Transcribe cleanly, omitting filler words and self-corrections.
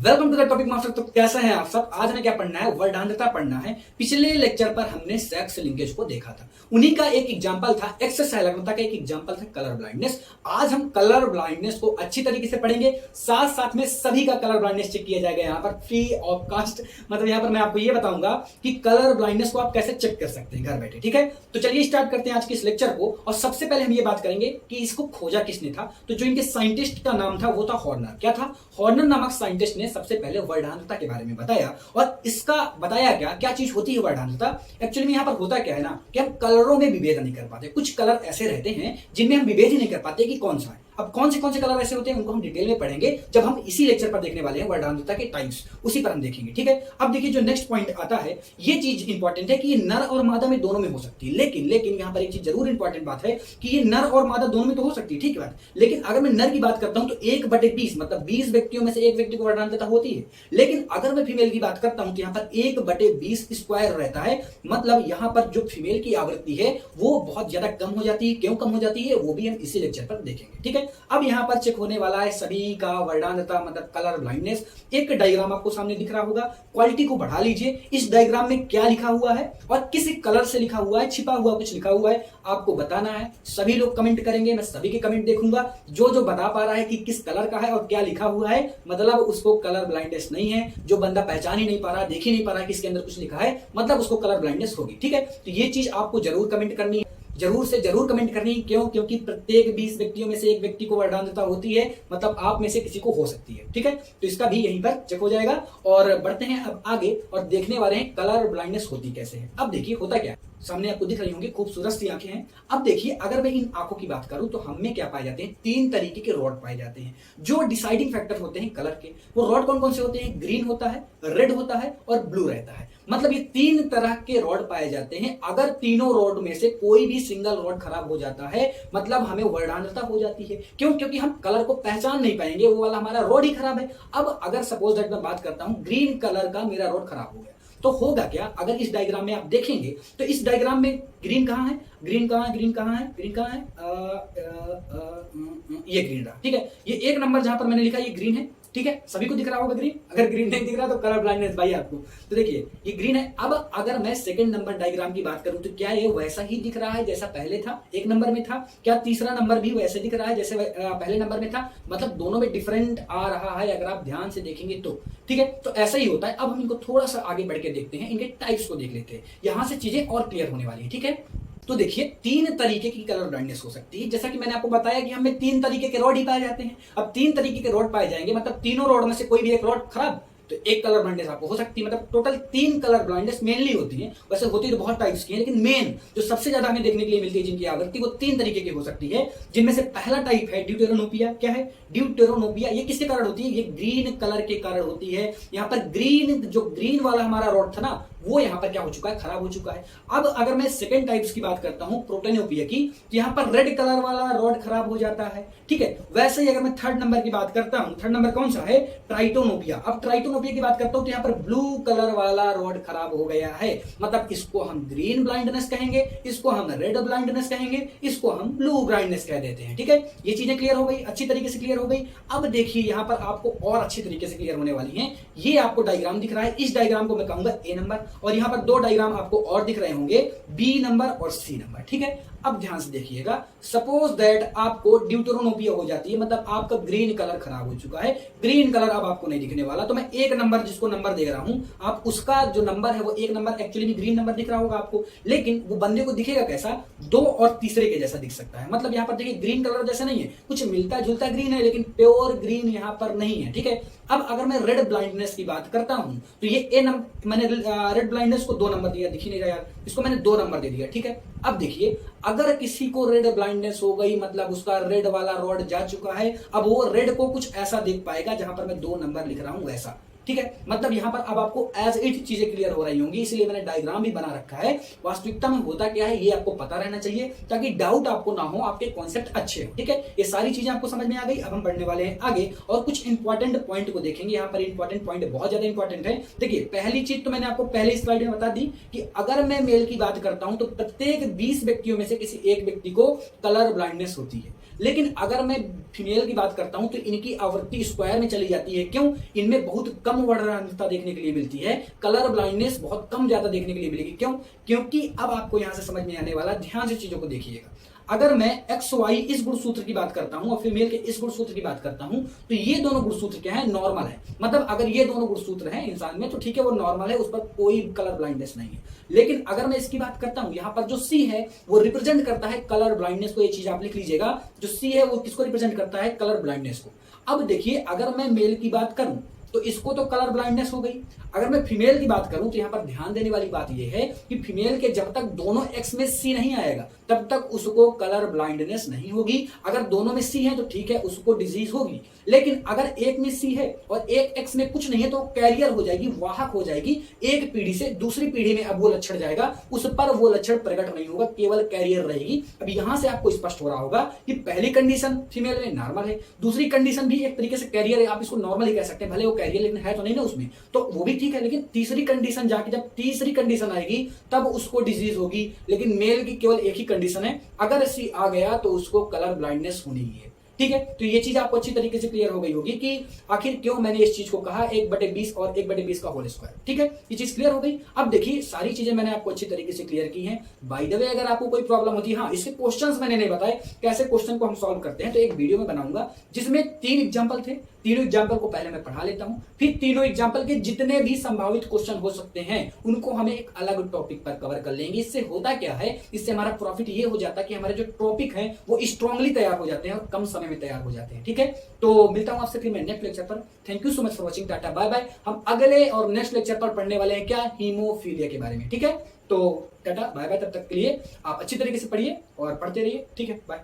Welcome to the topic master. तो कैसा है आप सब। आज हमें क्या पढ़ना है, वर्णांधता पढ़ना है। पिछले लेक्चर पर हमने सेक्स लिंकेज को देखा था, उन्हीं का एक एग्जांपल था एक्सरसाइज का एक एग्जांपल था कलर ब्लाइंडनेस। आज हम कलर ब्लाइंडनेस को अच्छी तरीके से पढ़ेंगे, साथ साथ में सभी का कलर ब्लाइंडनेस चेक किया जाएगा यहाँ पर फ्री ऑफ कास्ट। मतलब यहाँ पर मैं आपको ये बताऊंगा कि कलर ब्लाइंडनेस को आप कैसे चेक कर सकते हैं घर बैठे। ठीक है, तो चलिए स्टार्ट करते हैं आज के इस लेक्चर को। और सबसे पहले हम ये बात करेंगे कि इसको खोजा किसने था। तो जो इनके साइंटिस्ट का नाम था वो था हॉर्नर। क्या था, हॉर्नर नामक साइंटिस्ट ने सबसे पहले वर्णांधता के बारे में बताया। और इसका बताया क्या चीज होती है वर्णांधता। एक्चुअली में यहाँ पर होता क्या है ना, कि हम कलरों में विभेद नहीं कर पाते। कुछ कलर ऐसे रहते हैं जिनमें हम विभेद ही नहीं कर पाते कि कौन सा है। अब कौन से कलर ऐसे होते हैं उनको हम डिटेल में पढ़ेंगे जब हम इसी लेक्चर पर देखने वाले हैं वर्णांधता के टाइप्स, उसी पर हम देखेंगे। ठीक है, अब देखिए जो नेक्स्ट पॉइंट आता है, ये चीज इंपॉर्टेंट है कि ये नर और मादा में दोनों में हो सकती है। लेकिन यहाँ पर एक चीज जरूर इंपॉर्टेंट बात है कि ये नर और मादा दोनों में तो हो सकती है, ठीक है बात। लेकिन अगर मैं नर की बात करता हूं तो 1/20 मतलब 20 व्यक्तियों में से एक व्यक्ति को वर्णांधता होती है। लेकिन अगर मैं फीमेल की बात करता हूं तो यहाँ पर 1/20 स्क्वायर रहता है। मतलब यहाँ पर जो फीमेल की आवृत्ति है वो बहुत ज्यादा कम हो जाती है। क्यों कम हो जाती है वो भी हम इसी लेक्चर पर देखेंगे। ठीक है, अब यहाँ पर चेक होने वाला है सभी का वर्णांधता मतलब कलर ब्लाइंडनेस। एक डायग्राम आपको सामने दिख रहा होगा, क्वालिटी को बढ़ा लीजिए। इस डायग्राम में क्या लिखा हुआ है और किस कलर से लिखा हुआ है, छिपा हुआ कुछ लिखा हुआ है, आपको बताना है। सभी लोग कमेंट करेंगे, मैं सभी के कमेंट देखूंगा। जो बता पा रहा है कि किस कलर का है और क्या लिखा हुआ है, मतलब उसको कलर ब्लाइंडनेस नहीं है। जो बंदा पहचान ही नहीं पा रहा, देख ही नहीं पा रहा कि इसके अंदर कुछ लिखा है, मतलब उसको कलर ब्लाइंडनेस होगी। ठीक है, तो ये चीज आपको जरूर कमेंट करनी है, जरूर से जरूर कमेंट करनी है। क्यों? क्योंकि प्रत्येक 20 व्यक्तियों में से एक व्यक्ति को वर्णांधता होती है, मतलब आप में से किसी को हो सकती है। ठीक है, तो इसका भी यहीं पर चेक हो जाएगा। और बढ़ते हैं अब आगे और देखने वाले हैं कलर ब्लाइंडनेस होती कैसे है। अब देखिए होता क्या है, सामने आपको दिख रही होंगी खूबसूरत सी आंखें हैं। अब देखिए अगर मैं इन आंखों की बात करूं तो हमें क्या पाए जाते हैं, 3 तरीके के रॉड पाए जाते हैं जो डिसाइडिंग फैक्टर होते हैं कलर के। वो रॉड कौन कौन से होते हैं, ग्रीन होता है, रेड होता है और ब्लू रहता है। मतलब ये 3 तरह के रॉड पाए जाते हैं। अगर तीनों रॉड में से कोई भी सिंगल रॉड खराब हो जाता है मतलब हमें वर्णांधता हो जाती है। क्यों? क्योंकि हम कलर को पहचान नहीं पाएंगे, वो वाला हमारा रॉड ही खराब है। अब अगर सपोज दैट मैं बात करता हूं ग्रीन कलर का मेरा रॉड खराब हो गया तो होगा क्या, अगर इस डायग्राम में आप देखेंगे तो इस डायग्राम में ग्रीन कहां है, ग्रीन कहां है, ग्रीन कहां है, ग्रीन कहां है, ये ग्रीन रहा। ठीक है, ये 1 नंबर जहां पर मैंने लिखा ये ग्रीन है। ठीक है, सभी को दिख रहा होगा ग्रीन। अगर ग्रीन नहीं दिख रहा तो कलर ब्लाइंडनेस भाई आपको। तो देखिए ये ग्रीन है। अब अगर मैं सेकंड नंबर डायग्राम की बात करूं तो क्या ये वैसा ही दिख रहा है जैसा पहले था, 1 नंबर में था। क्या तीसरा नंबर भी वैसे दिख रहा है जैसे पहले नंबर में था। मतलब दोनों में डिफरेंट आ रहा है अगर आप ध्यान से देखेंगे तो। ठीक है, तो ऐसा ही होता है। अब हम इनको थोड़ा सा आगे बढ़ के देखते हैं, इनके टाइप्स को देख लेते हैं, यहां से चीजें और क्लियर होने वाली है। ठीक है, तो देखिए 3 तरीके की कलर ब्लाइंडनेस हो सकती है। जैसा कि मैंने आपको बताया कि हमें 3 तरीके के रॉड ही पाए जाते हैं। अब 3 तरीके के रॉड पाए जाएंगे मतलब तीनों रॉड में से कोई भी एक रॉड खराब तो एक कलर ब्लाइंडनेस आपको हो सकती है। मतलब टोटल 3 कलर ब्लाइंडनेस मेनली होती है। वैसे होती तो बहुत टाइप्स की है, लेकिन मेन जो सबसे ज्यादा हमें देखने के लिए मिलती है जिनकी आवृत्ति वो 3 तरीके की हो सकती है। जिनमें से पहला टाइप है ड्यूटेरोनोपिया। क्या है ड्यूटेरोनोपिया? ये किसके कारण होती है, ये ग्रीन कलर के कारण होती है। यहाँ पर ग्रीन वाला हमारा रॉड था ना वो यहाँ पर क्या हो चुका है, खराब हो चुका है। अब अगर मैं सेकंड टाइप्स की बात करता हूं प्रोटेनोपिया की, तो यहाँ पर रेड कलर वाला रॉड खराब हो जाता है। ठीक है, वैसे ही अगर मैं थर्ड नंबर की बात करता हूं, थर्ड नंबर कौन सा है, ट्राइटोनोपिया। अब ट्राइटोनोपिया की बात करता हूं तो यहाँ पर ब्लू कलर वाला रॉड खराब हो गया है। मतलब इसको हम ग्रीन ब्लाइंडनेस कहेंगे, इसको हम रेड ब्लाइंडनेस कहेंगे, इसको हम ब्लू ब्लाइंडनेस कह देते हैं। ठीक है, ये चीजें क्लियर हो गई, अच्छी तरीके से क्लियर हो गई। अब देखिए यहाँ पर आपको और अच्छी तरीके से क्लियर होने वाली है। ये आपको डायग्राम दिख रहा है, इस डायग्राम को मैं कहूंगा ए नंबर, और यहाँ पर 2 डायग्राम आपको और दिख रहे होंगे, बी नंबर और सी नंबर। ठीक है, अब ध्यान से देखिएगा, सपोज दैट आपको ड्यूटेरोनोपिया हो जाती है, मतलब आपका ग्रीन कलर खराब हो चुका है, ग्रीन कलर अब आपको नहीं दिखने वाला। तो मैं 1 नंबर जिसको नंबर दे रहा हूं, आप उसका जो नंबर है वो 1 नंबर एक्चुअली में ग्रीन नंबर दिख रहा होगा आपको, लेकिन वो बंदे को दिखेगा कैसा, 2 और तीसरे के जैसा दिख सकता है। मतलब यहाँ पर देखिए ग्रीन कलर जैसा नहीं है, कुछ मिलता जुलता ग्रीन है लेकिन प्योर ग्रीन यहाँ पर नहीं है। ठीक है, अब अगर मैं रेड ब्लाइंडनेस की बात करता हूं तो ये ए नंबर, मैंने रेड ब्लाइंडनेस को 2 नंबर दिया, दिख ही नहीं रहा यार, इसको मैंने 2 नंबर दे दिया। ठीक है, अब देखिए अगर किसी को रेड ब्लाइंडनेस हो गई मतलब उसका रेड वाला रॉड जा चुका है, अब वो रेड को कुछ ऐसा देख पाएगा जहां पर मैं 2 नंबर लिख रहा हूं वैसा। ठीक है, मतलब यहां पर अब आपको एज इट चीजें क्लियर हो रही होंगी, इसलिए मैंने डायग्राम भी बना रखा है। वास्तविकता में होता क्या है ये आपको पता रहना चाहिए ताकि डाउट आपको ना हो, आपके कॉन्सेप्ट अच्छे हो। ठीक है, ये सारी चीजें आपको समझ में आ गई। अब हम बढ़ने वाले हैं आगे और कुछ इंपॉर्टेंट पॉइंट को देखेंगे। यहाँ पर इंपॉर्टेंट पॉइंट बहुत ज्यादा इंपॉर्टेंट है। देखिए पहली चीज तो मैंने आपको पहले स्लाइड में बता दी कि अगर मैं मेल की बात करता हूं तो प्रत्येक 20 व्यक्तियों में से किसी एक व्यक्ति को कलर ब्लाइंडनेस होती है। लेकिन अगर मैं फीमेल की बात करता हूं तो इनकी आवृत्ति स्क्वायर में चली जाती है। क्यों? इनमें बहुत कम वर्णरहितता देखने के लिए मिलती है, कलर ब्लाइंडनेस बहुत कम ज्यादा देखने के लिए मिलेगी। क्यों? क्योंकि अब आपको यहां से समझ में आने वाला, ध्यान से चीजों को देखिएगा। अगर मैं एक्स वाई इस गुणसूत्र की बात करता हूं और फीमेल के इस गुणसूत्र की बात करता हूं तो ये दोनों गुणसूत्र क्या है? नॉर्मल है। मतलब अगर ये दोनों गुणसूत्र हैं इंसान में तो ठीक है, वो नॉर्मल है, उस पर कोई कलर ब्लाइंडनेस नहीं है। लेकिन अगर मैं इसकी बात करता हूं, यहां पर जो सी है वो रिप्रेजेंट करता है कलर ब्लाइंडनेस को। ये चीज आप लिख लीजिएगा, जो सी है वो किसको रिप्रेजेंट करता है? कलर ब्लाइंडनेस को। अब देखिए, अगर मैं मेल की बात करूं तो इसको तो कलर ब्लाइंडनेस हो गई। अगर मैं फीमेल की बात करूं तो यहां पर ध्यान देने वाली बात यह है कि फीमेल के जब तक दोनों एक्स में सी नहीं आएगा तब तक उसको कलर ब्लाइंडनेस नहीं होगी। अगर दोनों में सी है तो ठीक है, उसको डिजीज होगी। लेकिन अगर एक में सी है और एक एक्स में कुछ नहीं है तो कैरियर हो जाएगी, वाहक हो जाएगी। एक पीढ़ी से दूसरी पीढ़ी में अब वो लक्षण जाएगा, उस पर वो लक्षण प्रकट नहीं होगा, केवल कैरियर रहेगी। अब यहां से आपको स्पष्ट हो रहा होगा कि पहली कंडीशन फीमेल में नॉर्मल है, दूसरी कंडीशन भी एक तरीके से कैरियर है, आप इसको नॉर्मल ही कह सकते हैं, भले वो कैरियर लेकिन है तो नहीं ना उसमें, तो वो भी ठीक है। लेकिन तीसरी कंडीशन जाके जब तीसरी कंडीशन आएगी तब उसको डिजीज होगी। लेकिन मेल की केवल एक ही कंडीशन है, अगर सी आ गया तो उसको कलर ब्लाइंडनेस होनी ही है। ठीक है, तो ये चीज आपको अच्छी तरीके से क्लियर हो गई होगी कि आखिर क्यों मैंने इस चीज को कहा 1/20 और 1/20 का होल स्क्वायर। ठीक है, ये चीज क्लियर हो गई। अब देखिए, सारी चीजें मैंने आपको अच्छी तरीके से क्लियर की हैं। बाय द वे, अगर आपको कोई प्रॉब्लम होती है, हाँ इसके क्वेश्चंस मैंने नहीं बताए कैसे क्वेश्चन को हम सॉल्व करते हैं, तो एक वीडियो में बनाऊंगा जिसमें 3 एग्जाम्पल थे। तीनों एग्जाम्पल को पहले मैं पढ़ा लेता हूं, फिर तीनों एग्जाम्पल के जितने भी संभावित क्वेश्चन हो सकते हैं उनको हमें एक अलग टॉपिक पर कवर कर लेंगे। इससे होता क्या है, इससे हमारा प्रॉफिट ये हो जाता है कि हमारे जो टॉपिक है वो स्ट्रांगली तैयार हो जाते हैं और कम समय में तैयार हो जाते हैं। ठीक है, तो मिलता हूं आपसे फिर मैं नेक्स्ट लेक्चर पर। Thank you so much for watching, tata bye bye. हम अगले और नेक्स्ट लेक्चर पर पढ़ने वाले हैं क्या? हीमोफीलिया के बारे में। ठीक है, तो टाटा बाय बाय, तब तक के लिए आप अच्छी तरीके से पढ़िए और पढ़ते रहिए। ठीक है, बाय।